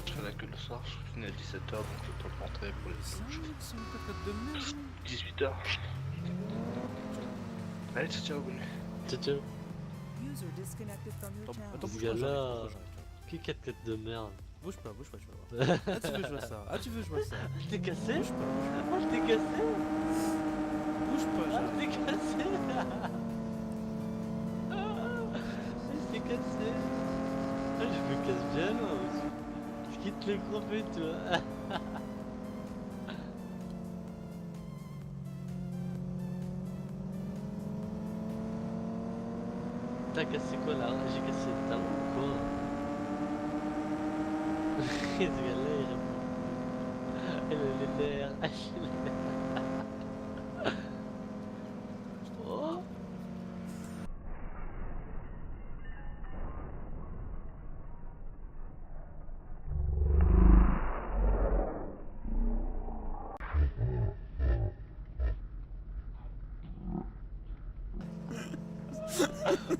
Je serai là que le soir, je finis à 17h donc le temps de rentrer pour les douches. 18h. Allez, ciao, bonne nuit. Ciao, ciao. User disconnected from your channel. Attends, Ce bouge pas, gars-là, j'arrive, j'arrive. qui quatre têtes de merde. Bouge pas, tu vas voir. Ah, tu veux jouer ça. Ah, tu veux jouer ça. Je t'ai cassé. Bouge pas, Ah, je t'ai cassé. bouge pas, Ah, j'arrive. je t'ai cassé. Je t'ai cassé. Ah, je me casse bien, moi aussi. Je quitte le groupe et toi. T'as cassé quoi là? J'ai cassé le talon ou quoi? Ce gars-là il répond. Il a les nerfs. Oh.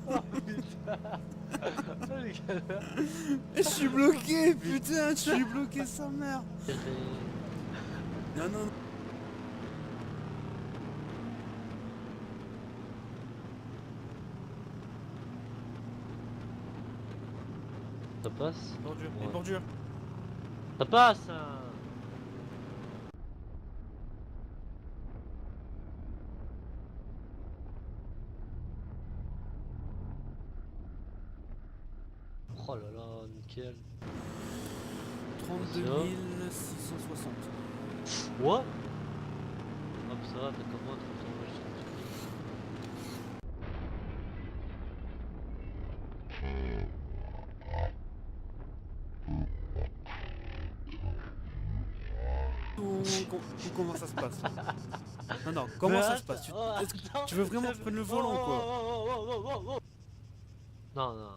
Oh putain. Oh les gars-là. Je suis bloqué, putain, je suis bloqué sa mère. Non, non, non. Ça passe? Bordure, Ouais. les bordures. Ça passe hein. Oh là là, nickel. 32 660. What? Hop, ça va, t'as comment de toute façon, moi, Comment ça se passe? Non, non, comment ça se passe? Est-ce que tu veux vraiment prendre le volant ou quoi? Non, non.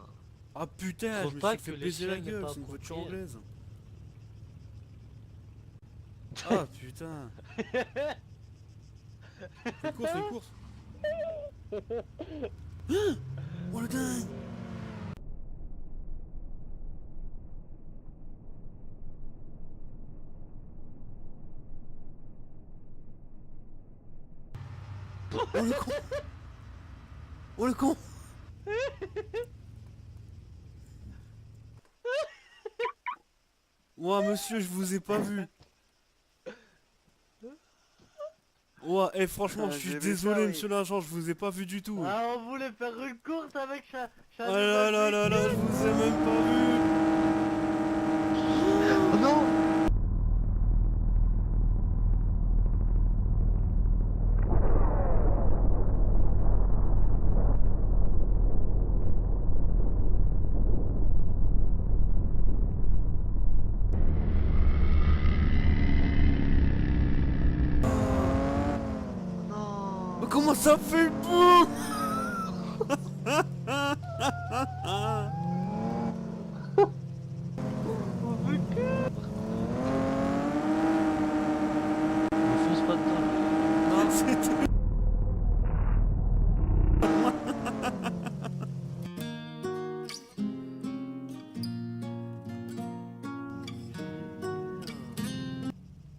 Ah putain, Faut je me pas suis fait que les baiser la chiens n'aient gueule, pas c'est une voiture approprié. anglaise. Ah putain. Fais course, fais course. Oh le dingue. Oh le con. Oh le con. Ouah monsieur, je vous ai pas vu. Ouah, et franchement, je suis désolé monsieur l'agent, je vous ai pas vu du tout. Ah, on voulait faire une course avec ça. Oh là là là là, je vous ai même pas vu. Oh non. Mais comment ça fait le boum? Ne fonce pas dedans. Non, c'était...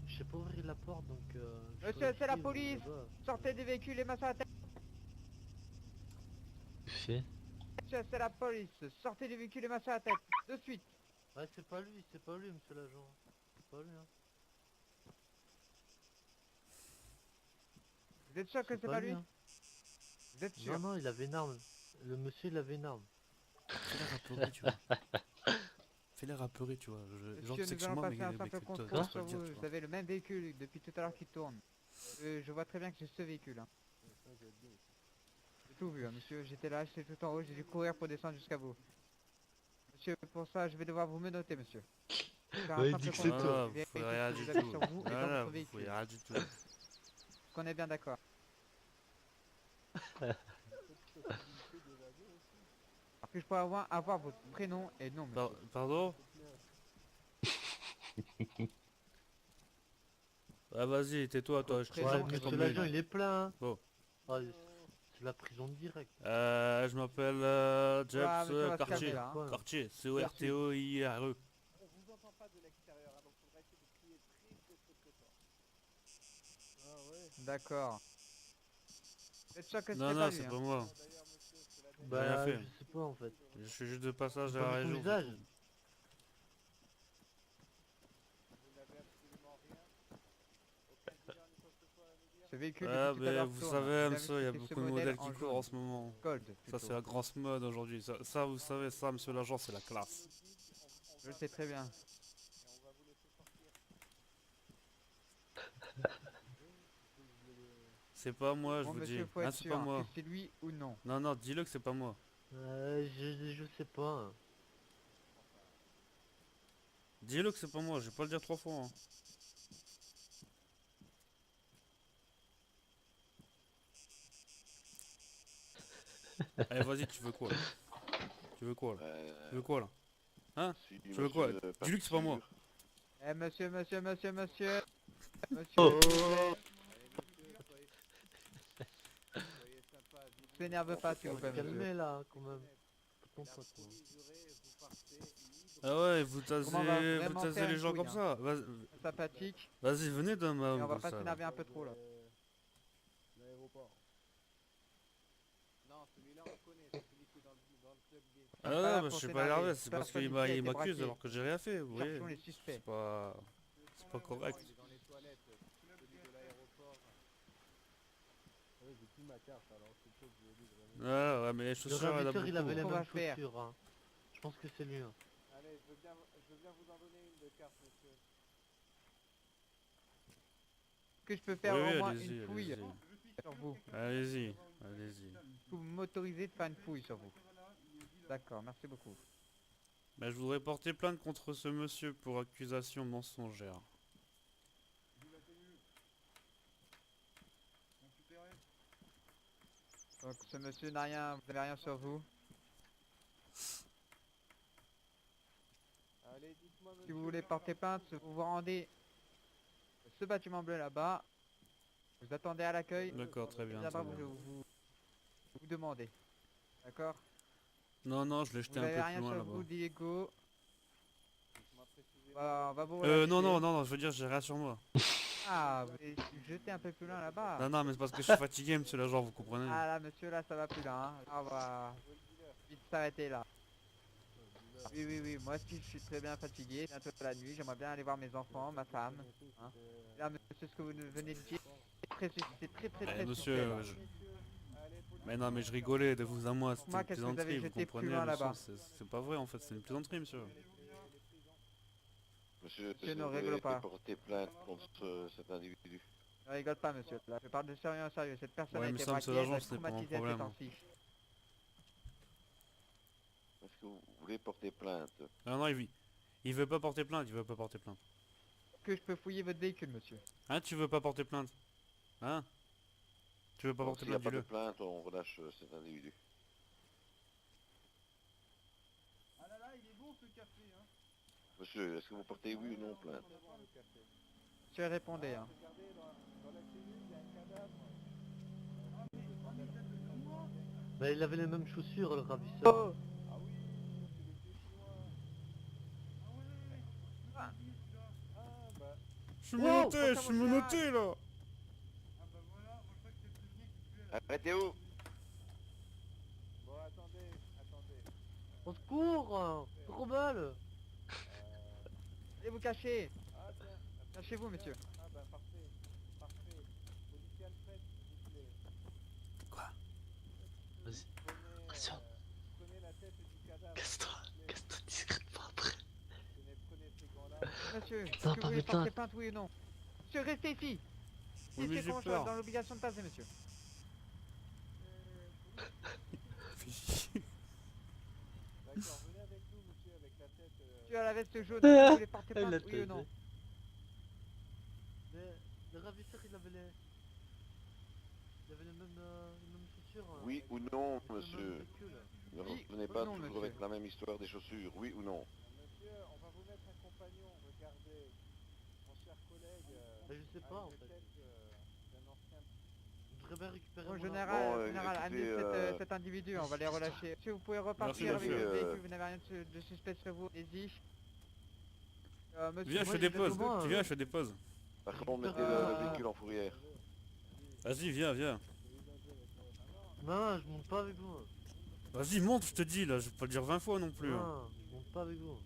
Je sais pas ouvrir la porte donc. Monsieur, c'est la police. Sortez des véhicules et massacrez la tête. Fait. Monsieur, c'est la police. Sortez des véhicules et massacrez la tête. De suite. Ouais, c'est pas lui, monsieur l'agent. C'est pas lui, hein. Vous êtes sûr que c'est pas lui? hein. Vous êtes sûr? Non, non, il avait une arme. Le monsieur, il avait une arme. Fais-les rapeurer, tu vois. Fais-les rapeurer, tu vois. Genre, Monsieur, c'est que nous c'est allons moi, mais passer un mais simple que toi, contrôle tu vas sur le dire, vous. tu Vous vois. avez le même véhicule depuis tout à l'heure qui tourne. Je vois très bien que c'est ce véhicule. Hein. J'ai tout vu, hein, monsieur. J'étais là, j'étais tout en haut. J'ai dû courir pour descendre jusqu'à vous. Monsieur, pour ça, je vais devoir vous menoter, monsieur. Faire un Ouais, il simple dit que c'est contrôle, toi. vérifier Faut ce rien que du vous avez tout. sur vous et dans Voilà, votre vous véhicule. rien du tout. Qu'on est bien d'accord. Puis-je pourrais avoir votre prénom et nom, monsieur? Pardon? Ah vas-y, tais-toi toi, je te Présent Ouais, et jette monsieur votre l'agent, prénom. il est plein. Hein. Bon. Oh, c'est la prison directe. Je m'appelle James Ah, mais ça va se Cartier. calmer, là, hein. Cartier, C-O-R-T-O-I-R-E. D'accord. Vous êtes sûr que Non, c'est non, pas lui, c'est hein? pas moi. Bah, fait. je sais pas en fait. Je suis juste de passage J'ai à la pas vu ton région. visage. Ce véhicule Ah, depuis tout à l'heure vous tourne. savez, Vous monsieur, il avez y a vu que c'est beaucoup ce de modèle modèles qui en courent jaune. en ce moment. Gold, Ça, plutôt. c'est la grosse mode aujourd'hui. Ça, vous savez, ça, monsieur l'agent, c'est la classe. Je le sais très bien. C'est pas moi, je Bon, vous dis. monsieur, faut Hein, être c'est pas sûr moi. que c'est lui ou non. Non, non, dis-le que c'est pas moi. Je sais pas. Dis-le que c'est pas moi, je vais pas le dire 3 fois. Hein. Allez, vas-y, tu veux quoi là? Tu veux quoi là? Tu veux quoi là? Hein? Tu veux quoi? Dis-lui que c'est pas moi. Eh, monsieur. Monsieur, Oh. s'il vous plaît. S'énerve pas, s'il vous plaît, monsieur. Calmez là quand même. Ton pote, moi. Ah ouais, vous On va vraiment tasez faire les une gens couille, comme hein. ça. Sympathique. Vas-y, venez dans ma Et on va comme pas ça. s'énerver un peu trop, là. Ah Pas ouais, là bah, pour je suis pas s'énerver. énervé, c'est parce Personne qu'il ici a été m'accuse braqué. alors que j'ai rien fait, vous voyez. Cherchons les suspects. C'est pas correct. Ah ouais, mais les Le chaussures, elle a ravisseur il beaucoup. avait les Qu'on va mêmes faire chaussures. Hein. Je pense que c'est lui. Hein. Que je peux faire Oui, au moins allez-y, une fouille allez-y. sur vous. Allez-y, allez-y. Vous m'autorisez de faire une fouille sur vous. D'accord, merci beaucoup. Bah, je voudrais porter plainte contre ce monsieur pour accusation mensongère. Donc ce monsieur n'a rien, vous n'avez rien sur vous. Si vous voulez porter plainte, vous vous rendez à ce bâtiment bleu là-bas. Vous attendez à l'accueil. D'accord, très bien. Là-bas, très bien. vous demandez. D'accord? Non, non, je l'ai Vous jeté un n'avez peu rien plus loin sur là-bas. vous, Diego. On va vous Non, relâcher. non, non, non, je veux dire, j'ai rien sur moi. Ah, vous avez jeté un peu plus loin là-bas. Non, non, mais c'est parce que je suis fatigué, monsieur l'agent, vous comprenez. Ah là, monsieur, là, ça va plus là. Hein. Là, on va vite s'arrêter là. Oui, moi aussi, je suis très bien fatigué. Bientôt la nuit, j'aimerais bien aller voir mes enfants, ma femme. Hein. Là, monsieur, ce que vous venez de dire, c'est très Monsieur, suspect, là. mais non, mais je rigolais de vous à moi, c'était Moi, une qu'est-ce que vous avez plaisanterie, vous jeté plus comprenez, loin monsieur, là-bas? c'est pas vrai en fait, c'est une plaisanterie, monsieur. Monsieur, Monsieur, est-ce que ne vous rigole avez pas. porté plainte contre cet individu? Ne rigole pas, monsieur. Là, je parle de sérieux en sérieux. Cette personne Ouais, a mais été ça, braquée, monsieur elle va l'agent, être ce n'est pas mon traumatisée à ces problème. temps-ci. Est-ce que vous voulez porter plainte? Ah non, il veut pas porter plainte, il veut pas porter plainte. Que je peux fouiller votre véhicule, monsieur? Hein, tu veux pas porter plainte? Hein? Tu veux pas Donc, porter s'il n'y a plainte, pas de dis-le. plainte, on relâche cet individu. Monsieur, est-ce que vous portez oui ou non plainte? Monsieur, répondez. Hein. Bah, il avait les mêmes chaussures, le ravisseur. Oh! Je suis Wow, menotté, je pensez à suis mon menotté là! Arrêtez-vous! Au secours! Trop mal! Allez vous cacher! Cachez-vous, monsieur. Vas-y. Attention. Casse-toi discrètement après. Monsieur, est-ce Putain, que vous voulez putain. porter plainte, oui ou non? Monsieur, restez ici! Oui, mais C'est j'ai qu'on peur. soit dans l'obligation de passer, monsieur. Monsieur à la veste jaune, est-ce que vous voulez porter Elle l'a plainte, oui ou non? taisé. Le ravisseur, il avait les... Il avait les mêmes chaussures. Hein. Oui ou non, Avec le même monsieur? véhicule. Ne Oui revenez ou pas non, toujours monsieur? avec la même histoire des chaussures, oui ou non? Bah, je sais pas en fait. très bien récupérer Bon, mon général, Bon, général, écoutez, amenez cet individu, on va les relâcher. Monsieur, vous pouvez repartir Merci, avec monsieur. le véhicule, vous n'avez rien de suspect sur vous, allez-y. Monsieur, Viens, je moi, te j'ai dépose. besoin, Tu viens, je te dépose. Par contre, mettez Ah. le véhicule en fourrière. Vas-y, viens, viens. Non, je monte pas avec vous. Vas-y, monte, je te dis, là, je vais pas le dire 20 fois non plus. Hein. Non, je monte pas avec vous.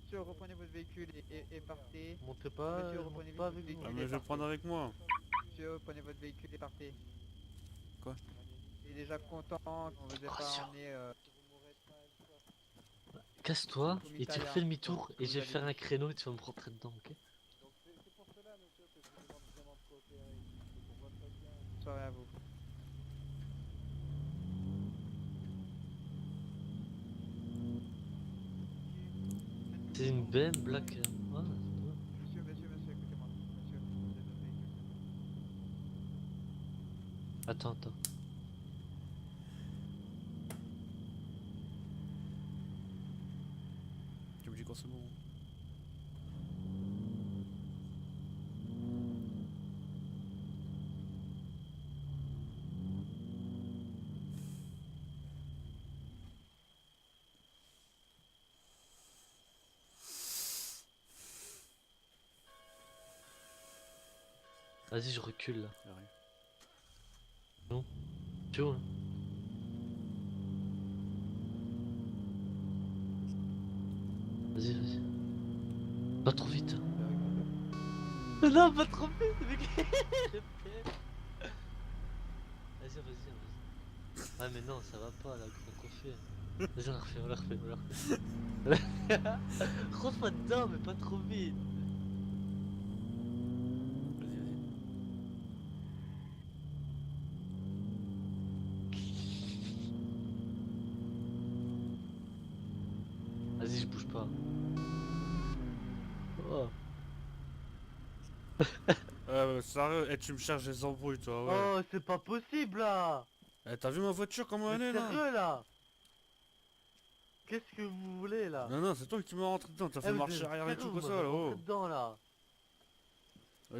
Monsieur, reprenez votre véhicule et partez. Montez pas, Monsieur, je reprenez monte pas vite avec votre vous. Ah, mais je vais prendre avec moi. Monsieur, prenez votre véhicule et partez. Quoi? Il est déjà content qu'on vous ait pas Rassure. emmené. Casse-toi et tu Commissariat. refais demi-tour Donc, et je vais vous faire allez- un créneau et tu vas me rentrer dedans, ok? Bonne soirée à vous. C'est une BM Black. Ah, Monsieur, écoutez-moi. Monsieur, prenez votre véhicule. attends, attends. Tu me dis quand c'est bon. Vas-y, je recule là. J'arrive. Tu vois, hein. Vas-y, vas-y. Pas trop vite. Non, pas trop vite, mec. Vas-y, vas-y. Ah, mais non, ça va pas là, qu'on fait. Vas-y, on la refait. Rentre-moi dedans, mais pas trop vite. Vas-y, vas-y. Vas-y, je bouge pas. Oh. Sérieux, eh, tu me cherches des embrouilles, toi, ouais. Oh, c'est pas possible là. Eh, t'as vu ma voiture, comment elle Mais est, là? sérieux là. Qu'est-ce que vous voulez là? Non, c'est toi qui m'as rentré dedans, t'as Eh, fait vous marche êtes arrière et sérieux, tout vous comme ça, m'avez là, rentré oh. dedans là.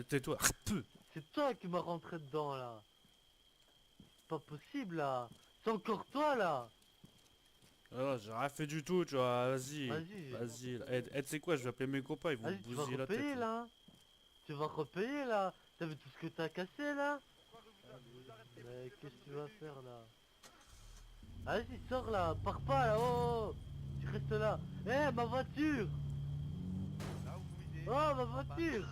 Tais-toi. C'est toi qui m'as rentré dedans là. C'est pas possible là. C'est encore toi là. Ah, j'ai rien fait du tout, tu vois, vas-y. Vas-y. Vas-y, là. Eh, tu sais quoi, je vais appeler mes copains, ils vont me Vas-y, tu vas bousiller la tête. repayer là. Tu vas repayer là. T'as vu tout ce que t'as cassé là? Mais qu'est-ce que tu vas faire là? Vas-y, sors là, pars pas là, oh! Tu restes là. Eh, ma voiture! Oh, ma voiture!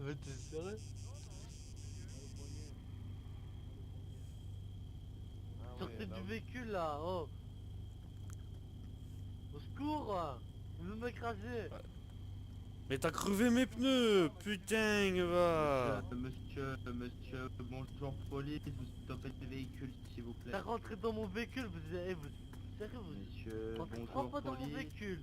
Mais t'es sérieux? Sortez du véhicule là, oh! Au secours! Ils veulent m'écraser! Mais t'as crevé mes pneus, putain, va. Monsieur, bonjour police, vous stoppez le véhicule s'il vous plaît. T'as rentré dans mon véhicule, vous sérieux, vous Monsieur, rentrez trois bonjour fois dans mon police. véhicule!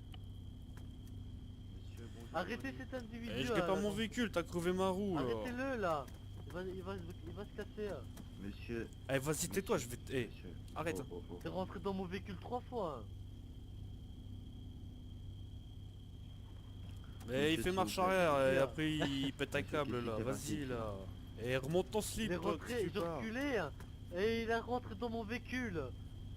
Monsieur, bonjour Arrêtez police. cet individu! Eh, je l'ai pas mon véhicule, t'as crevé ma roue, là. Arrêtez-le là! Il va se casser là! Monsieur, Eh, vas-y, tais-toi, je vais te... Eh, monsieur. arrête. T'es rentré dans mon véhicule 3 fois! Mais il Monsieur, fait s'il marche vous plaît. arrière et Monsieur, après il pète un Monsieur, câble qu'est-ce là, qui s'est vas-y passé là. Et remonte ton slip, Il est toi, rentré, qu'est-ce que j'ai tu pars reculé hein, et il est rentré dans mon véhicule.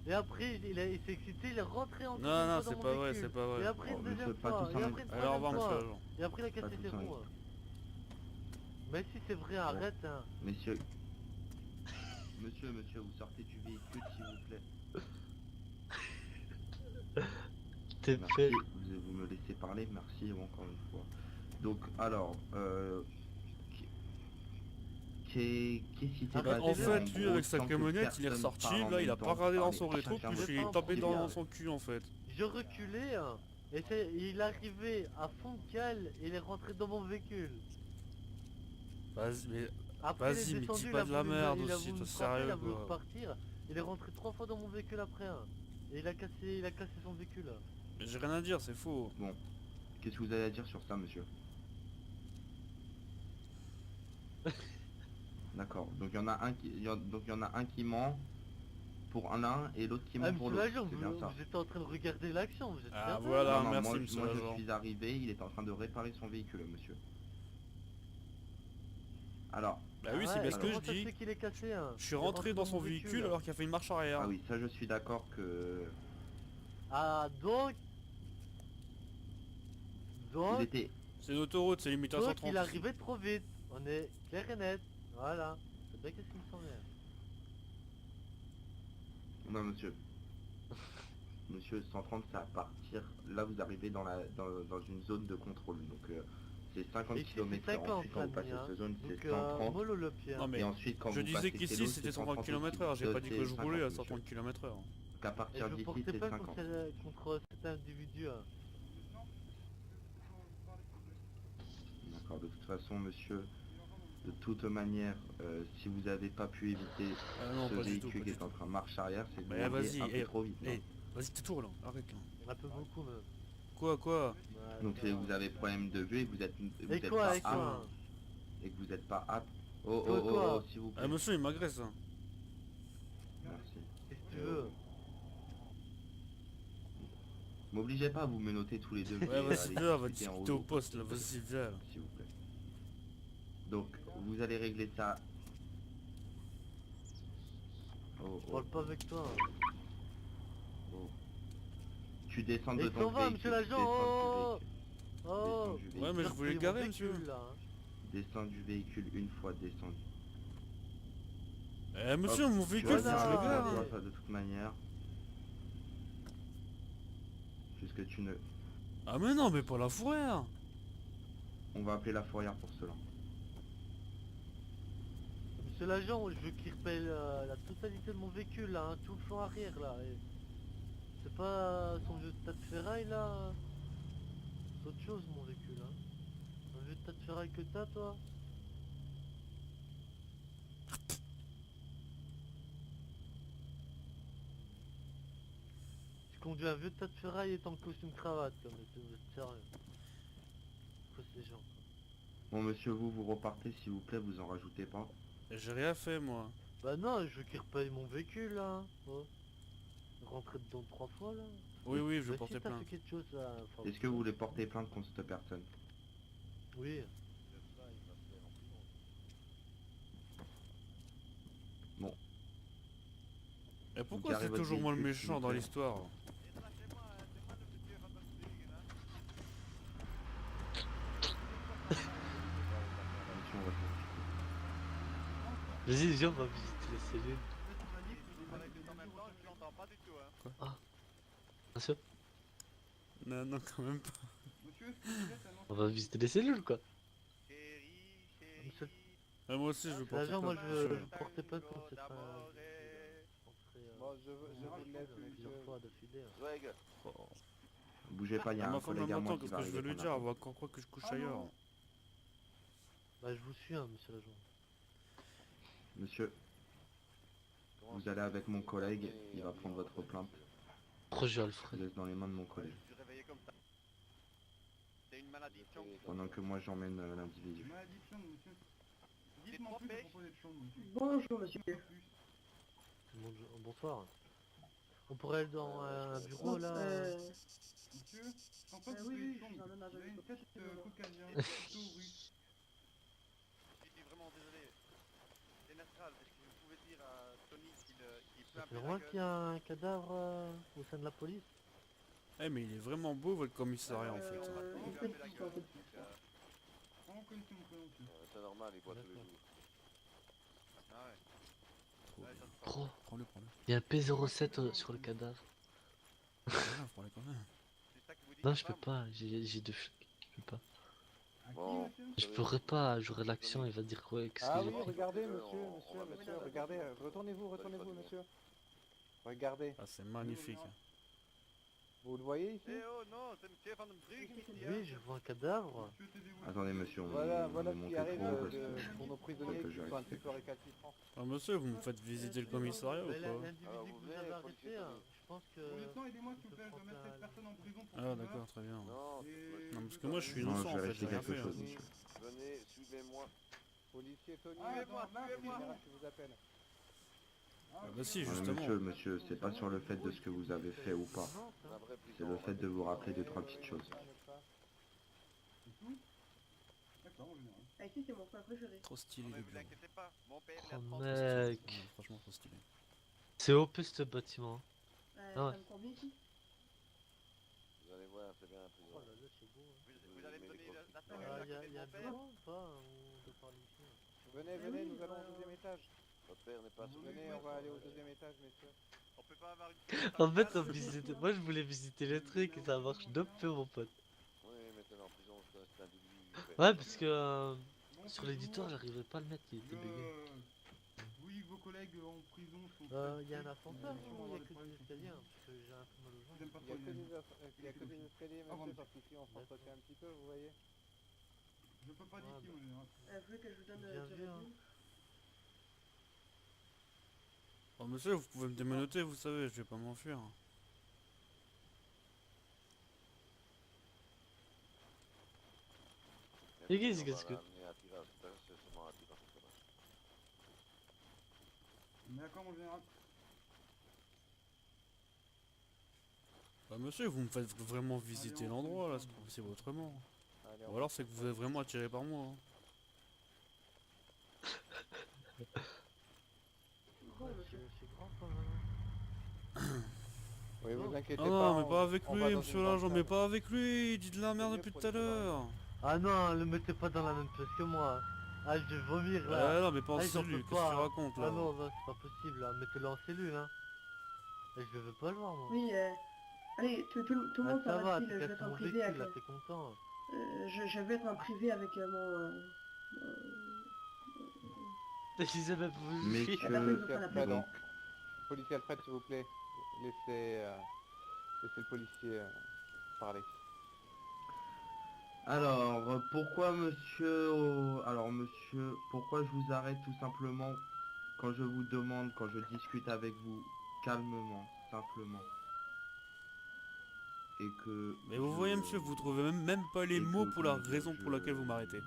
Et après il s'est excité, il est rentré en Non, c'est pas vrai, c'est pas Et vrai. après une Oh, deuxième monsieur, pas fois, tous et en après une Allez, au revoir, troisième monsieur fois. l'agent. Et après il a Pas cassé tous ses en roues. hein. Mais si c'est vrai, arrête hein. Monsieur, vous sortez du véhicule s'il vous plaît. T'es Merci, fait. vous me laissez parler, merci encore une fois. Donc, alors, qu'est-ce qui s'est Bah, passé en fait, lui gros, avec sa sans que camionnette, il est personne ressorti, parle en là il a même pas temps, regardé dans parlez son rétro, chacun puis je votre suis temps, tapé c'est dans bien. son cul en fait. Je reculais hein, et il est arrivé à fond de cale et il est rentré dans mon véhicule. Vas-y, mais Après, Vas-y, il est mais descendu, dis il pas a de la voulu merde il a aussi, voulu toi, me frapper, sérieux, il a voulu quoi. repartir. Il est rentré 3 fois dans mon véhicule après hein. Et il a cassé son véhicule. mais j'ai rien à dire, c'est faux. Qu'est-ce que vous avez à dire sur ça, monsieur? D'accord, donc il y en a un qui ment pour l'un et l'autre qui ment Ah, pour monsieur l'autre, l'agent, c'est bien ça. vous êtes en train de regarder l'action, vous êtes Ah, sérieux? voilà. Non, non, merci, moi, monsieur moi, l'agent. je suis arrivé, il est en train de réparer son véhicule, monsieur. Alors, Bah oui, c'est Ouais, bien ce que je comment ça se dis. fait qu'il est cassé, hein? Je suis Il est rentré dans son mon véhicule alors qu'il a fait une marche arrière. ah oui, ça je suis d'accord que... Ah, donc... Il Donc... était... C'est une autoroute, c'est limite à Donc 130. il arrivait trop vite. On est clair et net. Voilà. C'est bien qu'est-ce qu'il me semblait. Non monsieur. Monsieur, 130 c'est à partir... Là vous arrivez dans une zone de contrôle. Donc c'est 50 Et ici, km. c'est 50, Ensuite quand vous passez l'ami, hein. cette zone c'est Donc, 130. mollo le pied. Non mais Et ensuite quand je vous disais passez qu'ici Kélo, c'était c'est 130 km/h, aussi. j'ai pas dit que je 50, roulais à monsieur. 130 km/h. Donc à Et partir je d'ici portais c'est pas 50. contre cet individu. Hein. D'accord, de toute façon monsieur, de toute manière, si vous n'avez pas pu éviter Ah non, ce pas du tout, véhicule pas qui du est en tout. train de marche arrière, c'est que Mais vous roulez vas-y, un peu trop vite. eh, vas-y tais-toi là, arrête là. Un peu beaucoup même. Quoi Ouais, Donc d'accord. vous avez problème de vue et que vous êtes Et quoi, pas et quoi et que vous n'êtes pas apte. Oh Quoi, oh oh, quoi oh s'il vous plaît. Ah monsieur il m'agresse hein. Merci. Qu'est-ce que tu veux M'obligez pas à vous menotter tous les deux. je Ouais vais vas-y aller viens, va discuter en discuter au haut, poste là, vas-y viens là. s'il vous plaît. Donc vous allez régler ça. Oh, Je oh, parle pas avec toi. oh. Tu descends de Et ton s'en va, véhicule. monsieur l'agent. Oh, Descends du Ouais, mais je voulais le Mon garer, véhicule, monsieur. là, hein. Descends du véhicule une fois descendu. Eh monsieur Hop, mon tu véhicule vas faut que je voilà. le gare faire hein. ça de toute manière. Puisque tu ne... Ah mais non mais pas la fourrière. On va appeler la fourrière pour cela. Monsieur l'agent, je veux qu'il repaye la totalité de mon véhicule là, hein, tout le flanc arrière là. Et c'est pas son vieux tas de ferraille là. C'est autre chose mon véhicule hein. Un vieux tas de ferraille que t'as toi. Tu conduis un vieux tas de ferraille et t'es en costume cravate comme vous êtes sérieux. Quoi ces gens quoi. Bon monsieur, vous repartez s'il vous plaît, vous en rajoutez pas. J'ai rien fait moi. Bah non, je veux qu'il repaye mon véhicule là. Oh. Rentrer dedans 3 fois là. Oui oui je Bah, vais porter si t'as plainte. fait quelque chose là. enfin, Est-ce que vous voulez porter plainte contre cette personne? Oui. Et pourquoi garez c'est votre toujours moi le véhicule, s'il méchant vous dans plaît. l'histoire? Monsieur, on va s'en occuper. Vas-y, viens, on va visiter les cellules. Ah, bien sûr. Non non quand même pas. On va visiter les cellules quoi. Monsieur Ah, moi aussi je veux porter l'agent, moi plainte. je veux porter plainte contre cette Bon, je vous laisse, plusieurs fois d'affilée. hein. Swag. Oh. Bougez pas, il y a Ah, un ma femme collègue à moi m'attend, qui qu'est-ce va que je vais arriver lui qu'on dire? Elle attend. va encore croire que je couche ailleurs. Bah je vous suis hein, monsieur l'agent. Monsieur, vous allez avec mon collègue, il va prendre votre plainte. Proche Je Alfred. laisse dans les mains de mon collègue. Je suis réveillé comme ça. C'est une malédiction. Pendant que moi j'emmène l'individu. Dites-moi pêche. Bonjour monsieur. Bonsoir. On pourrait aller dans un bureau là. Monsieur, oui, je suis en hommage avec une tête caucasien. Je suis vraiment désolé. C'est Nastral, est-ce que vous pouvez dire à Tony qu'il peut C'est loin qu'il y a un cadavre au sein de la police. Eh mais il est vraiment beau votre commissariat en fait. C'est normal, il boit tous les D'accord. jours. Ah ouais. Pro, Prends-le, prends-le. il y a un P07 sur le cadavre. Prends-le quand même. C'est ça que vous dites Non, à je peux femme pas, j'ai deux flics. Je peux pas. Bon. Je pourrais pas, j'aurai l'action, il va dire quoi, qu'est-ce Ah que oui, j'ai fait. regardez, monsieur, regardez, retournez-vous, monsieur. Regardez, Ah c'est magnifique. vous le voyez ici? Eh oh non, c'est monsieur Van den Bruggen ici, hein. Oui, je vois un cadavre. Attendez monsieur, on Voilà est ce qui monté arrive trop parce pour nos que prisonniers je qui sont un reste. petit peu récalcitrants. Ah monsieur vous me faites visiter le commissariat ou Mais quoi? l'individu Alors, que vous vous venez, avez policier, arrêté, hein, Tony. je pense que... aidez-moi s'il vous plaît, je dois mettre cette personne en prison pour Ah d'accord très bien. Non, Non parce que moi je suis Non, innocent je en fait, vérifie j'ai rien quelque fait. chose hein. monsieur. venez, suivez-moi. Policier Tony, Suivez-moi, suivez-moi. général qui vous appelle. Ah bah si Non, justement. monsieur, c'est pas sur le fait de ce que vous avez fait ou pas. Non, ça. La vraie C'est prison. le fait de vous rappeler de trois petites choses. D'accord, en général. Ah, ici, c'est mon coin préféré. Trop stylé Non, mais les vous bureaux. inquiétez pas, mon père il Oh a 30 mec. Ouais, franchement trop stylé. C'est OP ce bâtiment. Ah ouais. Ça me convient ici. Vous allez voir, c'est bien la prison. Oh là là, c'est beau. Vous allez me donner la Ah, torrette à y a côté de mon père. bureau ou pas? On doit parler ici. Venez, venez, nous allons au deuxième étage. Votre père n'est pas sur le Venez, on va aller au deuxième étage, messieurs. On peut pas avoir une En fait, on visite... moi je voulais visiter le truc et ça marche de peu, mon pote. Oui, mais t'es en prison, c'est un individu. Ouais, parce que sur l'éditeur, j'arrivais pas à le mettre, il était bugué. Oui, vos collègues en prison sont... Y a un ascenseur ou y a que des escaliers hein, parce que j'ai un peu mal aux jambes. J'aime pas Il y a trop que les... des, escaliers, Ah, monsieur, bon. parce qu'ici on s'entretient un petit peu, vous voyez. Je peux pas Ah, d'ici, bah. moi. Vous voulez que je vous donne Bien vu, hein. Oh monsieur, vous pouvez me démenoter, vous savez, je vais pas m'enfuir. Et qu'est-ce que... Mais d'accord, mon général. Bah monsieur, vous me faites vraiment visiter l'endroit là, c'est pas possible autrement. Allez, Ou alors c'est que vous êtes vraiment attiré par moi. Hein. Bon, monsieur. C'est grand quand même. Oui, vous inquiétez Ah pas. non, mais pas avec on va lui, dans monsieur une l'agent, grande mais salle. pas avec lui, il dit de la merde mieux depuis pour tout à les sauvages. l'heure. Ah non, le mettez pas dans la même pièce que moi. Ah, je vais vomir là. Ah non, mais pas en Ah, j'en cellule, peux qu'est-ce que pas, tu hein. racontes là? Ah non, non, c'est pas possible là. Mettez-le en cellule, hein. Et je veux pas le voir, moi. Oui, allez, tout le monde Ça s'en va, va, t'es je vais cassé être en mon privé véhicule avec... là, t'es content. je vais être en privé avec mon... Ils avaient pas voulu Messieurs, La personne qui prend la plaque. donc, Policier Alfred, s'il vous plaît. Laissez le policier parler. alors, pourquoi monsieur... Alors, monsieur, pourquoi je vous arrête tout simplement quand je vous demande, quand je discute avec vous, calmement, simplement. Et que... Mais vous voyez monsieur, vous trouvez même pas les mots pour la raison pour laquelle vous m'arrêtez.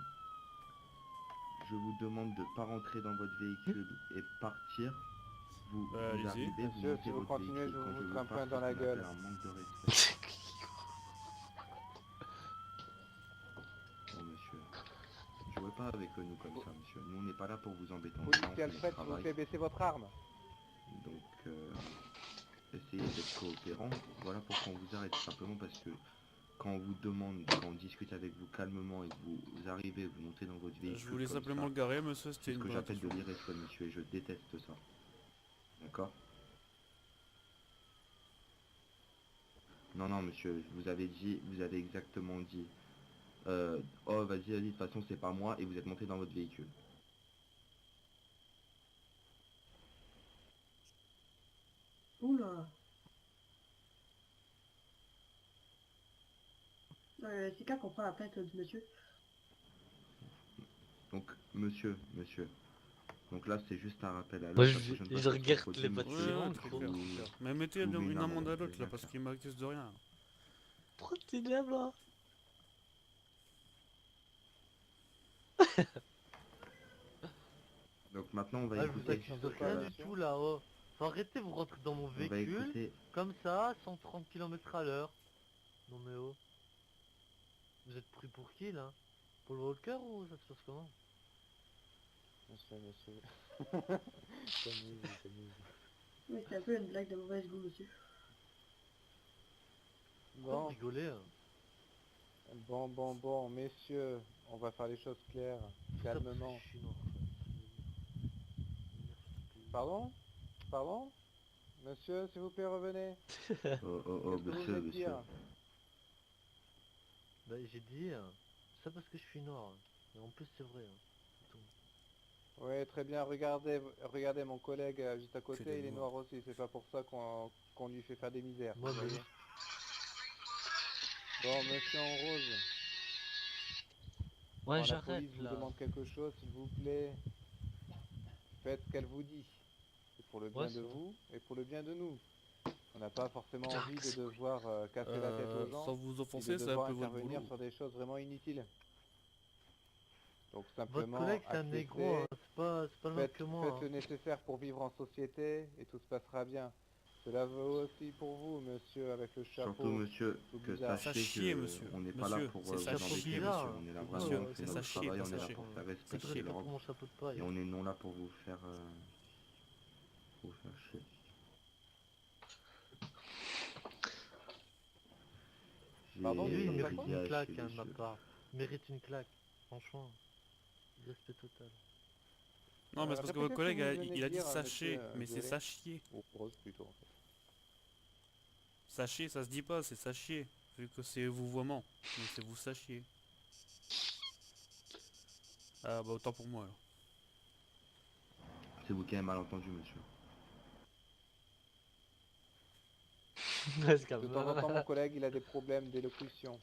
Je vous demande de pas rentrer dans votre véhicule et partir. Vous, Bah, vous allez-y. arrivez, vous Monsieur, montez si vous votre continuez, véhicule. je Quand vous je foutre un vous poing parle, dans c'est la ce qu'on appelle gueule. un manque de respect. Bon monsieur, jouez pas avec nous comme ça monsieur. Nous on n'est pas là pour vous embêter. On est là, on Policier fait notre Alfred, s'il vous travail. plaît, baissez votre arme. Donc essayez d'être coopérant. Voilà pourquoi on vous arrête. Simplement parce que quand on vous demande, quand on discute avec vous calmement et que vous arrivez, vous montez dans votre véhicule. Je voulais comme simplement ça, le garer monsieur, c'est c'était ce une que bonne j'appelle de intention. l'irrespect monsieur et je déteste ça. D'accord? Non, non, monsieur, vous avez exactement dit, oh, vas-y, de toute façon, c'est pas moi, et vous êtes monté dans votre véhicule. Oula. C'est quand qu'on prend la plainte du monsieur? Donc, monsieur, donc là, c'est juste un rappel à l'autre. Moi, la prochaine fois je que regarde pose les une bâtiments, voiture, très gros. clair, vous- très clair. Mais mettez vous une amende à c'est l'autre là, bien parce clair. qu'il m'accuse de rien. Pourquoi t'es là-bas? Donc maintenant, on va Ah, je vous écouter. accuse de rien du tout là, oh. Faut arrêter, vous rentrez dans mon On va véhicule, écouter. comme ça, 130 km à l'heure. Non mais oh. Vous êtes pris pour qui là? Pour le Walker ou ça se passe comment? Monsieur. Oui, c'est un peu une blague de mauvaise goût, monsieur. Pourquoi vous Bon, rigolez hein? bon, messieurs, on va faire les choses claires, Tout ça parce que calmement. je suis noir. Pardon? Monsieur, s'il vous plaît, revenez. Oh, Qu'est-ce que vous monsieur, voulez dire? Bah j'ai dit, ça parce que je suis noir. Et en plus c'est vrai. C'est tout. Oui, très bien, regardez mon collègue juste à Que côté, des il est noirs. noir aussi, c'est pas pour ça qu'on lui fait faire des misères. Moi vous mais... voyez. Bon, monsieur en rose, Ouais, quand la j'arrête police vous là. demande quelque chose, s'il vous plaît, faites ce qu'elle vous dit. C'est pour le bien Ouais, de c'est vous et pour le bien de nous. On n'a pas forcément envie de Jax. devoir casser la tête aux gens Sans vous et offenser, de c'est un devoir peu votre intervenir boulot. sur des choses vraiment inutiles. Donc Votre simplement collègue c'est un négro, hein. acceptez, c'est pas le même faites, que moi. faites le nécessaire pour vivre en société et tout se passera bien. Cela vaut aussi pour vous, monsieur, avec le chapeau. Surtout, monsieur, tout que bizarre. Ça sachez chie, que monsieur. on n'est pas là Monsieur, pour c'est vous ça embêter, chier, monsieur. monsieur. On est là Pourquoi, vraiment, on c'est fait ça notre chier, travail, pas on ça est là chier. pour faire C'est respecter très pas l'Europe. pour mon chapeau de paille. Et on est non là pour vous faire chier. Pardon, Et lui, il J'ai mérite pas une claque, chez hein, de ma monsieur. part. Il mérite une claque. Franchement. Respect total. Non, mais c'est parce que votre répétez ce collègue, que vous a- venez il de a dit dire, sachet, monsieur, mais c'est Violet. sachier. Ou rose plutôt, en fait. Sachet, ça se dit pas, c'est sachier. Vu que c'est vouvoiement. Donc c'est vous sachiez. Ah bah autant pour moi alors. C'est vous qui avez mal entendu, monsieur. De temps en temps, mon collègue, il a des problèmes d'élocution.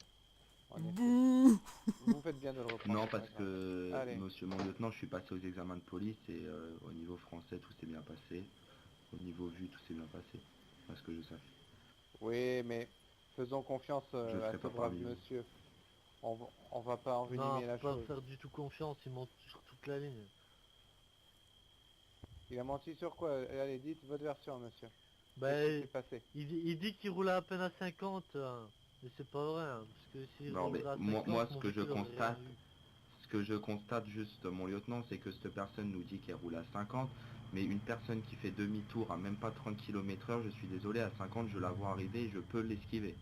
En effet. Vous faites bien de le reprendre. Non, c'est pas parce grave. que, Allez. monsieur mon lieutenant, je suis passé aux examens de police et au niveau français, tout s'est bien passé. Au niveau vue, tout s'est bien passé. Parce que je sache. Oui, mais faisons confiance Je à serai ce pas brave parmi vous. monsieur. On va pas Non, envenimer la faut pas chose. faire du tout confiance, il monte sur toute la ligne. Il a menti sur quoi? Allez, dites votre version, monsieur. Bah, Qu'est-ce qui s'est passé? il dit qu'il roule à peine à 50, hein. Mais c'est pas vrai, hein, parce que s'il Non, mais roulera à 50, moi, ce mon que je véhicule aurait rien constate, eu. ce que je constate juste, mon lieutenant, c'est que cette personne nous dit qu'elle roule à 50, mais une personne qui fait demi-tour à même pas 30 km/h, je suis désolé, à 50, je la vois arriver et je peux l'esquiver,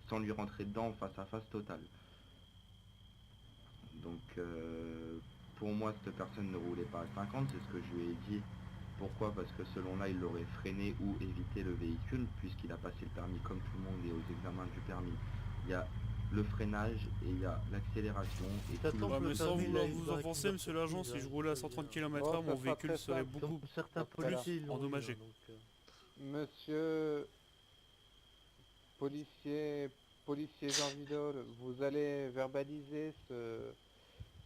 sans lui rentrer dedans en face à face total. Donc, pour moi, cette personne ne roulait pas à 50, c'est ce que je lui ai dit. Pourquoi? Parce que selon là, il aurait freiné ou évité le véhicule, puisqu'il a passé le permis comme tout le monde et aux examens du permis. Il y a le freinage et il y a l'accélération et tout le Ouais, mais sans permis, vouloir là, il vous doit offenser, être monsieur l'agent, si je roulais à 130 km/h, Bon, mon ça sera véhicule très serait simple. beaucoup Comme certains Dans ce cas-là. policiers, ils l'ont eu, endommagé. hein, donc, Monsieur policier Jean Vidal, vous allez verbaliser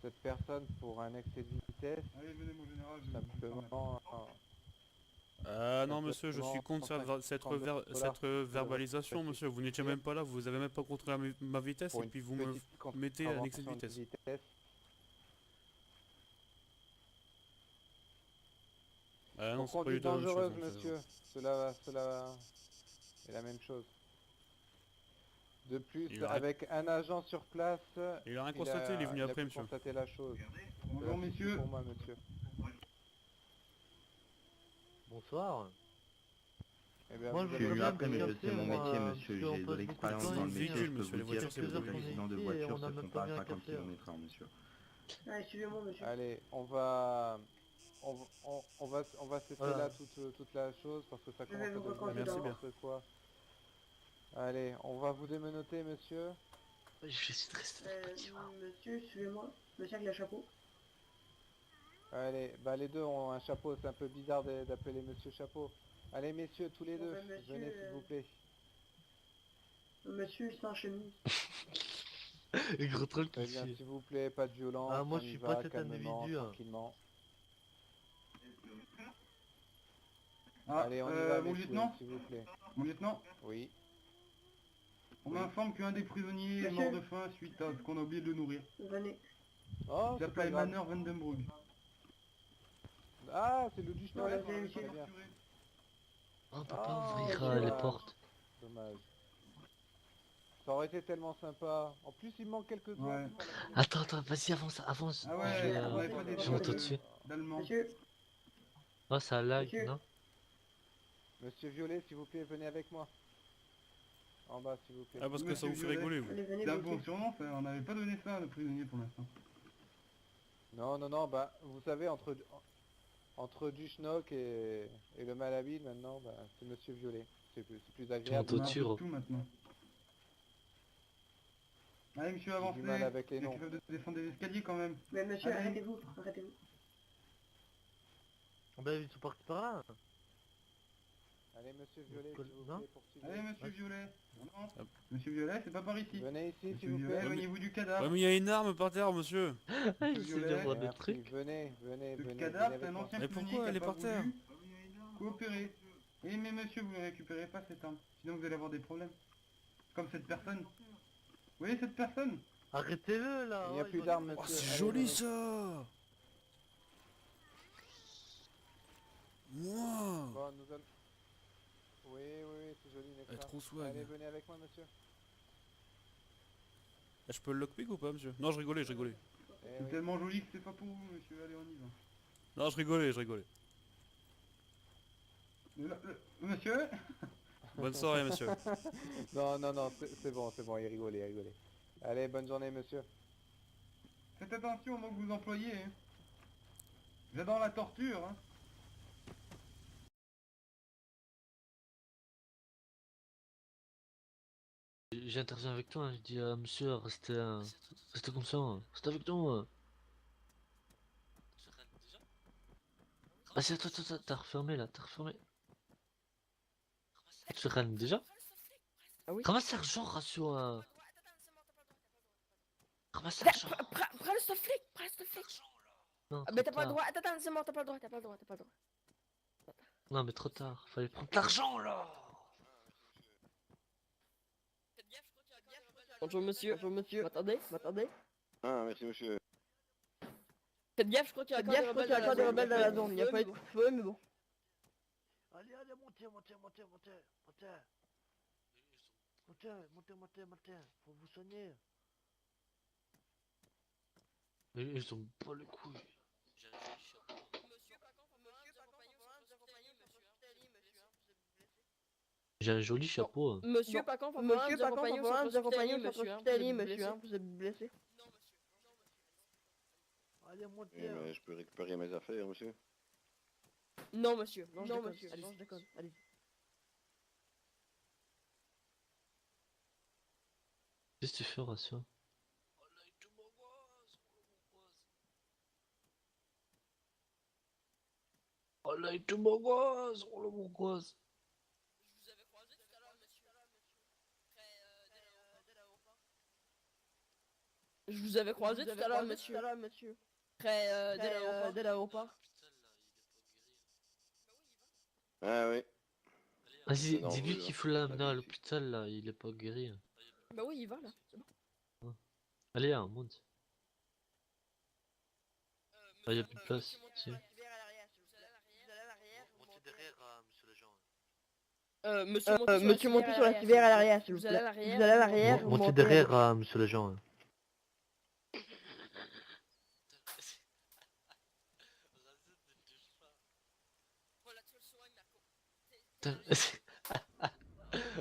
cette personne pour un excès de vitesse. Allez, venez, mon général. je vais vous faire Simplement. Ah non monsieur, je suis contre cette verbalisation Petit- monsieur, vous n'étiez même pas là, vous avez même pas contrôlé ma vitesse pour et une puis vous me petite mettez à un excès de contravention vitesse. Ah non, Pour c'est pas du conduite tout la même chose. dangereuse, hein. monsieur. Cela est la même chose. De plus, Il a- avec un agent sur place, Il a rien constaté, il est venu a après pu monsieur. constater la chose. Bonjour, Cela suffit messieurs. Pour moi, monsieur. bonsoir. Eh bien, Moi, vous je Je suis avez veux venu bien après, mais me je sais mon dire, métier, moi, monsieur. parce qu'on J'ai de passe l'expérience beaucoup de dans temps le ici, métier. véhicule, Je peux monsieur, les vous dire voitures, que c'est les beaucoup. accidents de ici et voiture on a se même font pas pas à bien 50 café, hein. km/h, monsieur. Allez, suivez-moi, monsieur. Allez, on va cesser Voilà. là toute la chose parce que ça Je vais commence vous à devenir Merci bien. n'importe quoi. Allez, on va vous démenoter, monsieur. Je suis de rester avec Mathieu. Monsieur, suivez-moi. Monsieur avec le chapeau. Allez, bah les deux ont un chapeau, c'est un peu bizarre d'appeler monsieur chapeau. Allez messieurs, tous les Bon, deux, ben, monsieur, venez s'il vous plaît. Monsieur sans chemise. Gros troll Très qui bien, suit. s'il vous plaît, pas de violence, Ah, moi, on je y suis va pas cet calmement, individu, hein. tranquillement. Ah, Allez, on y va mon messieurs, lieutenant, s'il vous plaît. mon lieutenant, Oui. on Oui. m'informe qu'un des prisonniers est Monsieur. mort de faim suite à ce qu'on a oublié de le nourrir. Venez. Oh, Il c'est pas s'appelle grave. Manner Vandenbroek. Ah, c'est le du Non, là, Schnorr. c'est monsieur. Très bien. On peut pas Ah, ouvrir dommage. les portes. Dommage. Ça aurait été tellement sympa. En plus, il manque quelques doigts. Ouais. Attends, vas-y, avance. Ah Je ouais, vais, on avait pas des je monte trucs au-dessus. d'allemand. Monsieur, Oh, ça lag, Monsieur. non? Monsieur Violet, s'il vous plaît, venez avec moi. En bas, s'il vous plaît. Ah parce que ça Monsieur vous fait Violet. rigoler vous. allez, venez, C'est un monsieur. bon surnom, ça. On n'avait pas donné ça à nos prisonniers pour l'instant. Non, bah, vous savez, entre Duschnock et le Malhabile, maintenant, bah, c'est Monsieur Violet. C'est plus agréable. Tout On a un au-dessus, peu de Ro. tout maintenant. Allez, monsieur, J'ai avancez. du mal avec les Vous êtes noms. capable de descendre des escaliers quand même. Mais monsieur, Allez. arrêtez-vous. Ben, ils sont partis par là. Allez, Monsieur Violet, Col- s'il vous non plaît, poursuivez. Allez, monsieur Violet. Non, Hop. monsieur Violet, c'est pas par ici. Venez ici, s'il Monsieur vous Violet, plaît. éloignez-vous du Ouais cadavre. mais il y a une arme par terre monsieur. Ah, il Monsieur sait bien Violet. voir des Merci, trucs. venez, Le venez cadavre, avec c'est un moi. ancien Mais prisonnier pourquoi qui a elle est pas par terre? voulu coopérer. Oui, mais monsieur, vous ne récupérez pas cette arme. Sinon, vous allez avoir des problèmes. Comme cette personne. Vous voyez cette personne? Arrêtez-le, là. Il n'y a oh, plus ils vont- d'armes, Oh, monsieur. c'est Allez, joli venez. ça. Moi. Bon, nous allons... Oui, c'est joli, Nectar. trop swag. Allez, venez avec moi, monsieur. Ah, je peux le lockpick ou pas, monsieur? Non, je rigolais. C'est tellement joli que c'est pas pour vous, monsieur. Allez, on y va. Non, je rigolais. Monsieur? Bonne soirée, monsieur. Non, c'est bon, il rigolait. Allez, bonne journée, monsieur. Faites attention au mot que vous employez. Hein. J'adore la torture. Hein. J'interviens avec toi, hein, je dis à monsieur, restez comme ça, hein. Restez avec nous. Ah si, attends, t'as refermé là, t'as refermé. Tu rennes déjà? Ah oui. Ramasse l'argent, ratio. Ramasse l'argent. Prends le stuff flic, Non, Ah, mais t'as trop pas le tard. droit, attends, c'est mort, t'as pas le droit. Non, mais trop tard, fallait prendre l'argent là. Bonjour monsieur, m'attendez. Ah, merci monsieur. Faites gaffe, je crois qu'il y a encore des rebelles dans la zone, il y a pas eu de feu, mais bon. Allez, montez. Faut vous soigner. Mais ils ont pas le coup. J'ai un joli chapeau. Hein. Monsieur, par contre, nous accompagner monsieur, hein, vous êtes blessé. Allez, montez. Eh, mais je peux récupérer mes affaires, monsieur? Non monsieur, non je déconne, allez. Qu'est-ce que tu fais, Ratio? Oh là, il te m'angoisse, oh le m'angoisse. Je vous avais croisé tout à l'heure, monsieur. Près de l'aéroport. Ah oui. Vas-y, Non, dis-lui oui, qu'il faut l'amener à l'hôpital là, il est pas guéri. Bah oui, il va là, c'est bon. Allez, hein, monte. Ah, y a plus de place. Si. Montez derrière, monsieur l'agent. Monsieur, montez sur la civière à l'arrière, s'il vous plaît. Vous allez à l'arrière. Montez derrière, monsieur l'agent.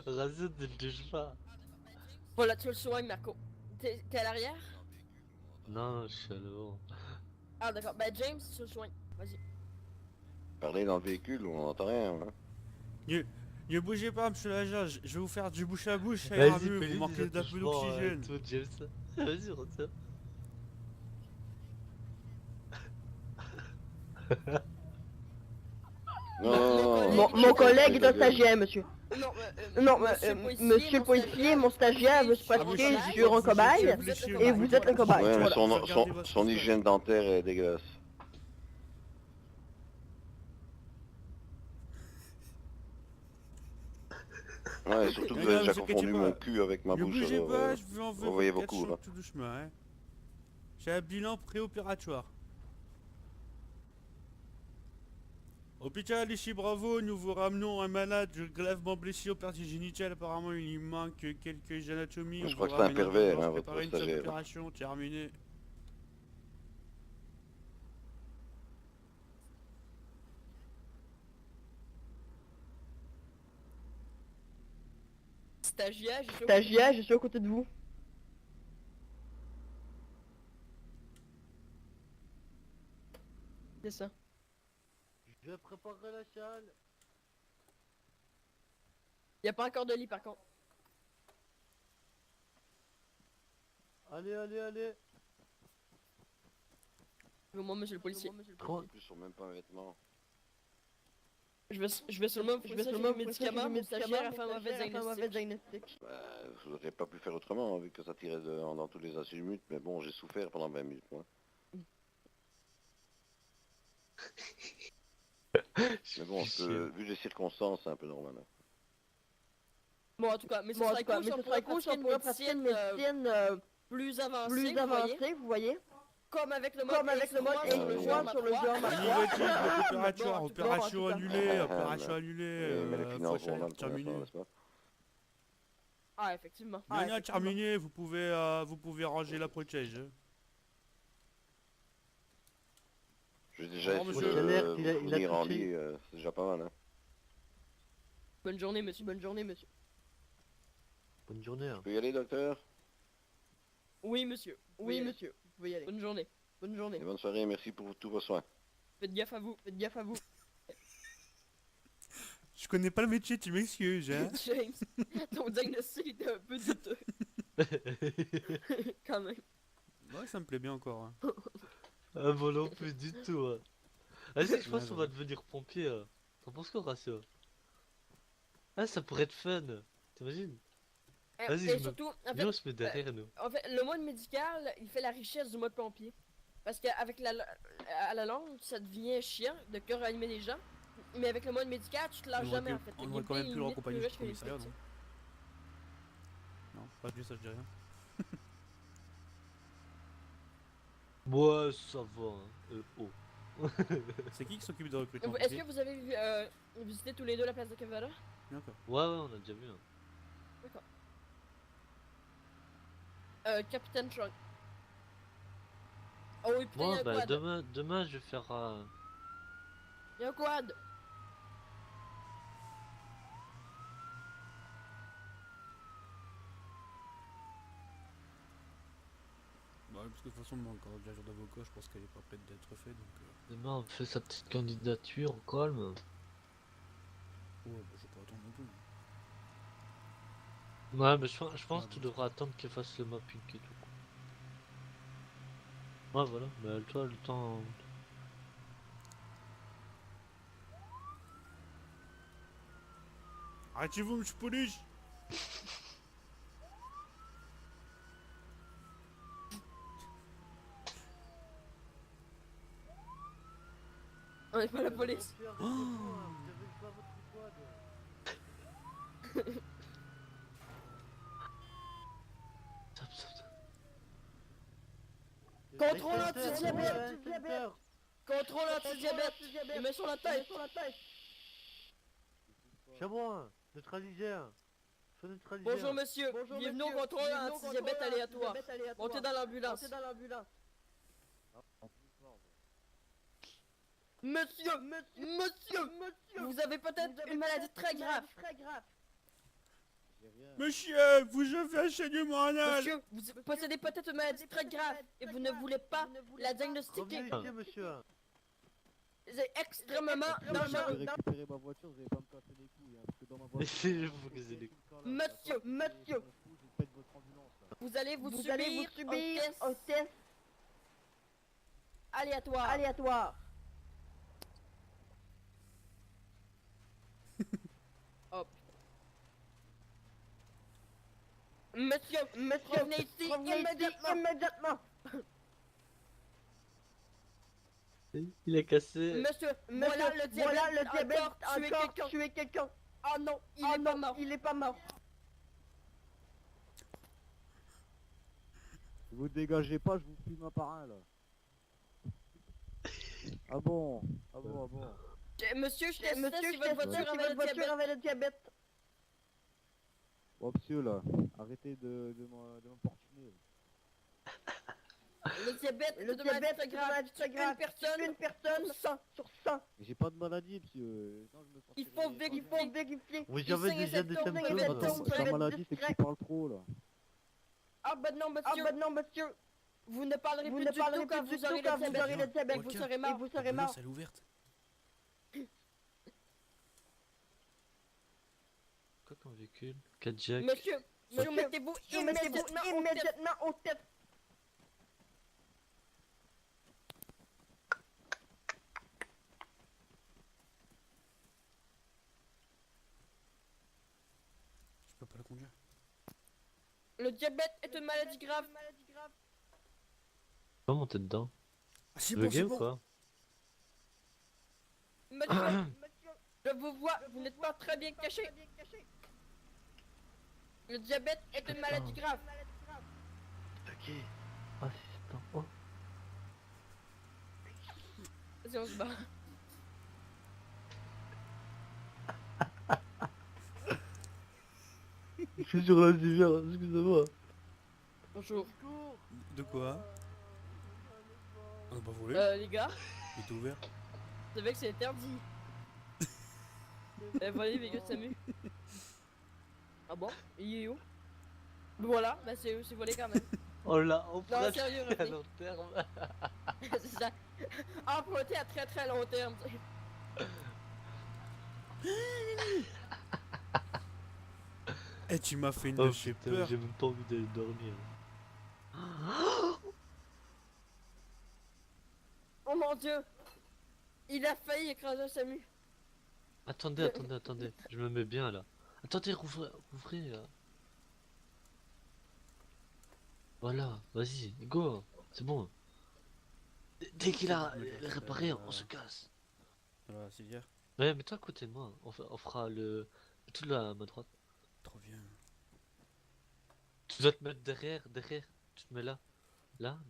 Razou ne touche pas. Voilà, tu le soignes, Marco. T'es à l'arrière? Non, je suis à l'avant. Ah d'accord, bah James, tu le soignes, vas-y. Parlez dans le véhicule, on n'entend rien. Hein. Ne bougez pas, monsieur l'agent, je vais vous faire du bouche à bouche, ça ira mieux, vous manquez d'un peu d'oxygène. Toi, James. Vas-y, retiens. Mon collègue est un stagiaire, monsieur. Non, monsieur le policier, mon stagiaire veut se pratiquer sur un cobaye, et vous êtes un cobaye. Ouais, mais Voilà. son hygiène dentaire est dégueulasse. Ouais, surtout que vous avez déjà confondu mon cul avec ma bouche. Ne bougez alors, pas, je veux en vous voyez votre beaucoup, ketchup là. tout doucement, hein. J'ai un bilan préopératoire. Hôpital, ici Bravo, nous vous ramenons un malade gravement blessé au partie génitale. Apparemment, il lui manque quelques anatomies. Je crois que c'est un pervers, hein, votre stagiaire. Opération terminée. Stagiaire, je suis à côté de vous. C'est ça. Je vais préparer la salle. Y a pas encore de lit par contre. Allez. Moi, monsieur le policier. En plus, ils sont même pas un vêtement. Je vais seulement médicaments à mon stagiaire à faire un mauvais diagnostic. Bah, vous n'auriez pas pu faire autrement, vu que ça tirait dans tous les azimuts, mais bon, j'ai souffert pendant 20 minutes, moi. Mais bon, vu les circonstances, c'est un peu normal. Hein. Bon, en tout cas, mais ce serait cool si on pourrait pratiquer une médecine plus avancée, vous voyez. Comme avec le mode sur le jeu. Négatif, opération annulée, opération annulée, prochaine, terminée. Ah, effectivement. Bien terminé, vous pouvez ranger la protège. J'ai déjà Alors, essayé monsieur, de venir en lit, c'est déjà pas mal. Hein. Bonne journée, monsieur. Bonne journée, monsieur. Bonne journée. Je peux y aller, docteur? Oui, monsieur. Oui, monsieur. Vous pouvez y aller. Bonne journée. Bonne journée. Et bonne soirée, merci pour tous vos soins. Faites gaffe à vous. Faites gaffe à vous. Je connais pas le métier, tu m'excuses, hein. James, ton diagnostic était un peu douteux. Quand même. Ouais, ça me plaît bien encore. Hein. Ah bon non plus du tout. Hein. Vas-y, je pense qu'on va devenir pompier. Hein. T'en penses quoi, Ratio? Ah, ça pourrait être fun. T'imagines? Vas-y, Et surtout, viens, on se met derrière nous. En fait, le mode médical, il fait la richesse du mode pompier. Parce qu'avec à la longue, ça devient chiant de cœur animer les gens. Mais avec le mode médical, tu te lâches jamais en fait. On aurait quand même pu le raccompagner jusqu'au commissariat, non? Non, pas plus, ça je dis rien. Ouais, ça va. Hein. Oh. C'est qui s'occupe de recrutement? Est-ce que vous avez visité tous les deux la place de Cavada? D'accord. Ouais, on a déjà vu. Hein. D'accord. Capitaine Trunk. Oh oui, putain, Moi, y'a un quad. demain, je vais faire... Y'a un quad. Bah, parce que de toute façon, moi, encore déjà jour d'avocat, je pense qu'elle est pas prête d'être faite, donc... Demain, on fait sa petite candidature au calme. Ouais, bah, je vais pas attendre non plus. Ouais, mais je pense que tu devras attendre qu'elle fasse le mapping et tout. Ouais, voilà, mais toi, le temps... Arrêtez-vous, monsieur police! On est pas la police. Contrôle anti-diabète. Contrôle anti-diabète. Il met sur la tête. Chabouin, neutralisé. Faut neutraliser. Bonjour monsieur. Bienvenue au contrôle anti-diabète aléatoire. Montez dans l'ambulance. Monsieur, vous avez peut-être une maladie très grave. Monsieur, vous avez un saignement anal! Monsieur, vous possédez peut-être une maladie très grave et vous ne voulez pas la diagnostiquer. Revenez ici, monsieur. C'est extrêmement dangereux. Récupérer ma voiture, vous allez pas me casser les couilles, hein, parce que dans ma voiture... Monsieur, vous allez vous subir un test aléatoire. Hop. Monsieur, revenez ici immédiatement. Il a cassé. Monsieur, voilà le diabète encore tué quelqu'un. Oh non, il est pas mort. Si vous dégagez pas, je vous fume un par un, là. Ah bon. Monsieur, je teste si votre voiture avait le diabète. Bon, monsieur, là, arrêtez de m'importuner. Le diabète est très grave. Une personne sur 100. J'ai pas de maladie, monsieur. Non, je me Il faut vérifier. Vous avez déjà des symptômes. La maladie, c'est que tu parles trop, là. Ah bah non, monsieur. Vous ne parlerez plus du tout quand vous aurez le diabète. Vous serez mort. Elle est ouverte. Quoi comme véhicule? Cadillac. Monsieur, mettez-vous immédiatement au tête. Je peux pas la conduire. Le diabète est une maladie grave. Pas monter dedans. Ah, c'est Le bon, game ou quoi? Monsieur, je vous vois, vous n'êtes pas très bien caché. Le diabète est une maladie grave. Ok. Assistant. Oh. Vas-y, on se bat. Je suis sur la civière, excusez-moi. Bonjour. De quoi? On a pas volé? Les gars, Il est ouvert. vous savez que c'est interdit. Voilà les véhicules de Samu. Ah bon? Il est où? Voilà, bah c'est volé quand même. Oh là, Non, emprunté sérieux, à revenez. long terme. C'est ça. Emprunté à très long terme. Eh, tu m'as fait une Oh j'ai putain, peur. j'ai même pas envie d'aller dormir. Oh mon dieu! Il a failli écraser un Samu. Attendez, je me mets bien là. Attendez, rouvrez là. Voilà, vas-y, go, c'est bon. Dès qu'il a réparé, on se casse. Dans la civière. Ouais, mais toi à côté de moi, on fera le... tout là à ma droite. Trop bien. Tu dois te mettre derrière, tu te mets là,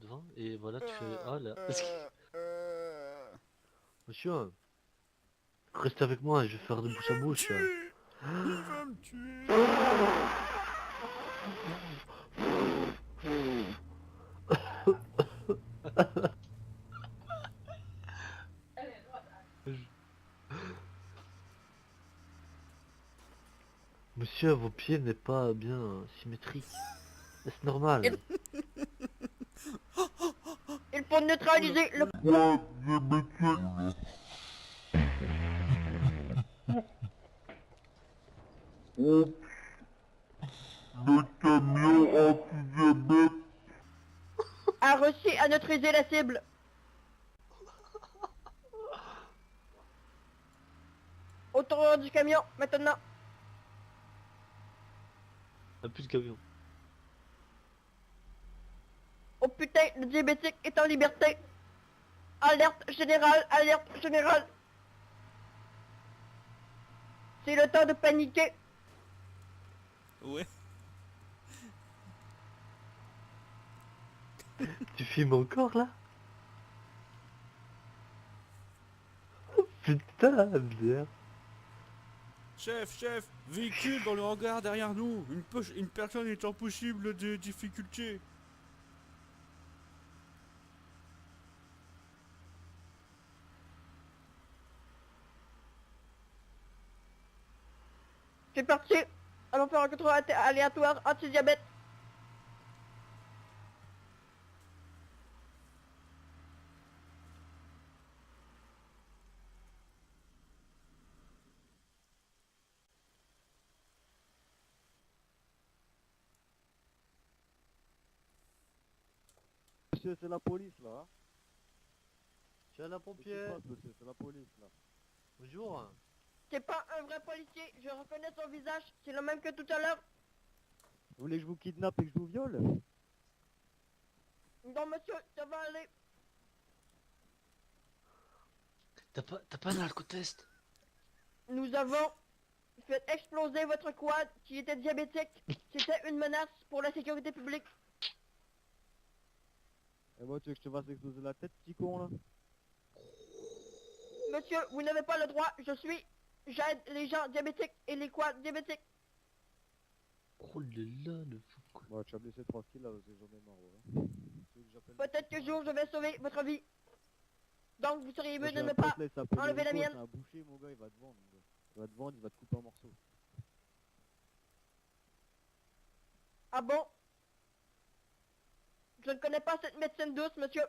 devant, et voilà, tu fais... Ah là. Monsieur, restez avec moi, je vais faire de bouche à bouche. Il va me tuer. Monsieur, vos pieds n'est pas bien symétriques. C'est normal. Il faut neutraliser le... Le camion anti-diabète. A réussi à neutraliser la cible. Autour du camion, maintenant. Ah, plus de camion. Oh putain, le diabétique est en liberté. Alerte générale, alerte générale. C'est le temps de paniquer. Ouais. Tu filmes encore là? Oh, putain, merde. Chef, véhicule dans le hangar derrière nous. Une personne est en possible de difficulté. C'est parti. Allons faire un contrôle aléatoire anti-diabète. Monsieur, c'est la police là. Hein. Tu as la pompier. Qu'est-ce qui se passe, monsieur, c'est la police là. Bonjour. C'est pas un vrai policier, je reconnais son visage, c'est le même que tout à l'heure. Vous voulez que je vous kidnappe et que je vous viole? Non monsieur, ça va aller. T'as pas un alcotest? Nous avons fait exploser votre quad qui était diabétique. C'était une menace pour la sécurité publique. Et moi, tu veux que je te fasse exploser la tête, petit con là? Monsieur, vous n'avez pas le droit, j'aide les gens diabétiques et les quads diabétiques. Oh là, le fou quoi. Bon, tu vas me laisser tranquille là, parce que j'en ai marre, ouais. Tu veux que j'appelle- Peut-être que jour je vais sauver votre vie. Donc vous seriez mieux J'ai de un ne pas pote, là, il s'appelle enlever la Nico, mienne. C'est un boucher, mon gars, il va te vendre, mon gars. Il va te vendre, il va te couper en morceaux. Ah bon? Je ne connais pas cette médecine douce, monsieur.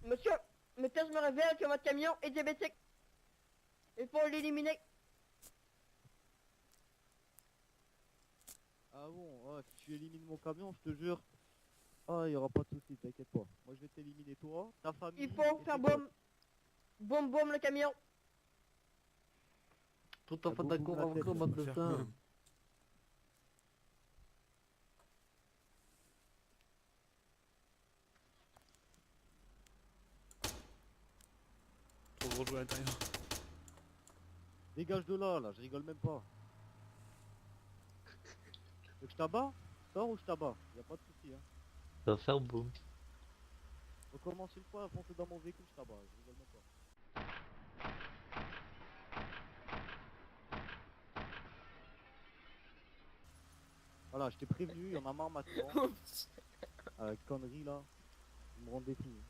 Monsieur, mes tests me révèlent que votre camion est diabétique. Il faut l'éliminer. Ah bon, ah, si tu élimines mon camion, je te jure. Ah, il y aura pas de soucis, t'inquiète pas. Moi, je vais t'éliminer toi, ta famille. Il faut et faire tes potes. boum. Boum boum le camion. Tout à fait boum, d'accord boum, la avec tête. toi, médecin. Trop gros jouet à l'intérieur. Dégage de là, là, je rigole même pas. veux que je t'abats? Sors ou je t'abats? Y'a pas de soucis, hein. Ça va faire boum. Recommence une fois, foncez dans mon véhicule, je t'abats, je rigole même pas. Voilà, je t'ai prévenu, y'en a marre maintenant. Connerie là, ils me rendent des fous.